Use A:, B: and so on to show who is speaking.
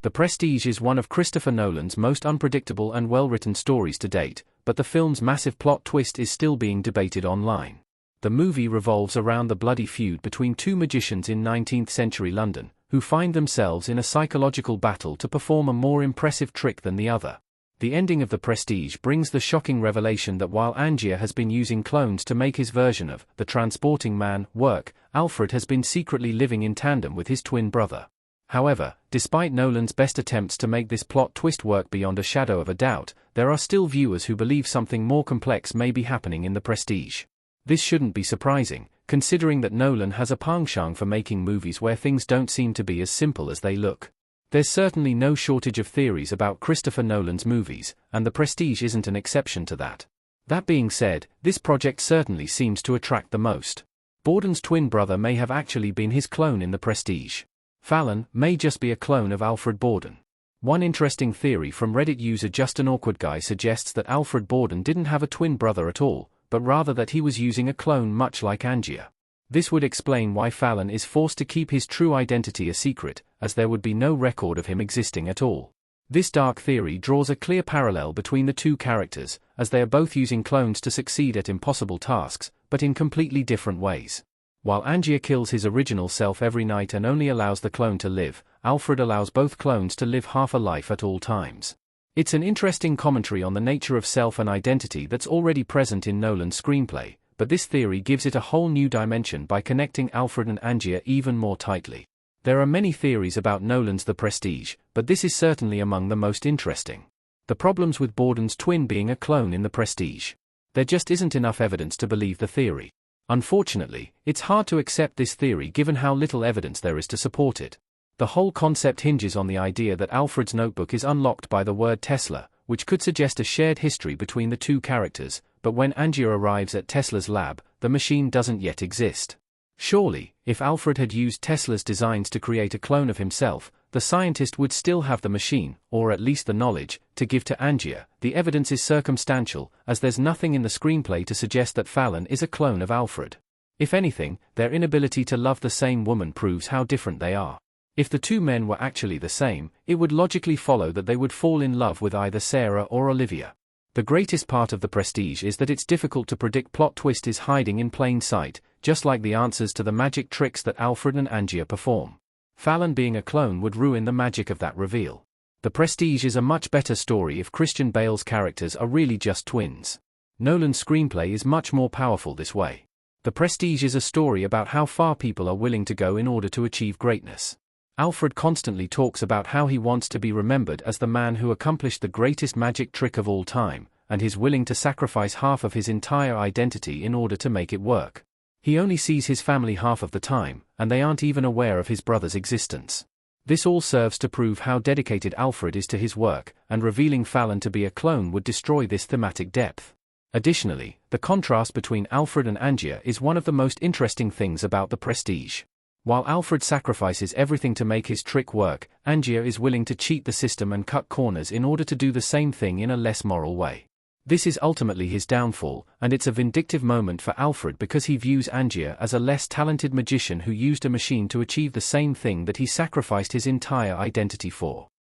A: The Prestige is one of Christopher Nolan's most unpredictable and well-written stories to date, but the film's massive plot twist is still being debated online. The movie revolves around the bloody feud between two magicians in 19th-century London, who find themselves in a psychological battle to perform a more impressive trick than the other. The ending of The Prestige brings the shocking revelation that while Angier has been using clones to make his version of the transporting man work, Alfred has been secretly living in tandem with his twin brother. However, despite Nolan's best attempts to make this plot twist work beyond a shadow of a doubt, there are still viewers who believe something more complex may be happening in The Prestige. This shouldn't be surprising, considering that Nolan has a penchant for making movies where things don't seem to be as simple as they look. There's certainly no shortage of theories about Christopher Nolan's movies, and The Prestige isn't an exception to that. That being said, this project certainly seems to attract the most. Borden's twin brother may have actually been his clone in The Prestige. Fallon may just be a clone of Alfred Borden. One interesting theory from Reddit user Just an Awkward Guy suggests that Alfred Borden didn't have a twin brother at all, but rather that he was using a clone much like Angier. This would explain why Fallon is forced to keep his true identity a secret, as there would be no record of him existing at all. This dark theory draws a clear parallel between the two characters, as they are both using clones to succeed at impossible tasks, but in completely different ways. While Angier kills his original self every night and only allows the clone to live, Alfred allows both clones to live half a life at all times. It's an interesting commentary on the nature of self and identity that's already present in Nolan's screenplay, but this theory gives it a whole new dimension by connecting Alfred and Angier even more tightly. There are many theories about Nolan's The Prestige, but this is certainly among the most interesting. The problems with Borden's twin being a clone in The Prestige. There just isn't enough evidence to believe the theory. Unfortunately, it's hard to accept this theory given how little evidence there is to support it. The whole concept hinges on the idea that Alfred's notebook is unlocked by the word Tesla, which could suggest a shared history between the two characters, but when Angier arrives at Tesla's lab, the machine doesn't yet exist. Surely, if Alfred had used Tesla's designs to create a clone of himself, the scientist would still have the machine, or at least the knowledge, to give to Angier. The evidence is circumstantial, as there's nothing in the screenplay to suggest that Fallon is a clone of Alfred. If anything, their inability to love the same woman proves how different they are. If the two men were actually the same, it would logically follow that they would fall in love with either Sarah or Olivia. The greatest part of The Prestige is that it's difficult to predict plot twist is hiding in plain sight, just like the answers to the magic tricks that Alfred and Angier perform. Fallon being a clone would ruin the magic of that reveal. The Prestige is a much better story if Christian Bale's characters are really just twins. Nolan's screenplay is much more powerful this way. The Prestige is a story about how far people are willing to go in order to achieve greatness. Alfred constantly talks about how he wants to be remembered as the man who accomplished the greatest magic trick of all time, and he's willing to sacrifice half of his entire identity in order to make it work. He only sees his family half of the time, and they aren't even aware of his brother's existence. This all serves to prove how dedicated Alfred is to his work, and revealing Fallon to be a clone would destroy this thematic depth. Additionally, the contrast between Alfred and Angier is one of the most interesting things about The Prestige. While Alfred sacrifices everything to make his trick work, Angier is willing to cheat the system and cut corners in order to do the same thing in a less moral way. This is ultimately his downfall, and it's a vindictive moment for Alfred because he views Angier as a less talented magician who used a machine to achieve the same thing that he sacrificed his entire identity for.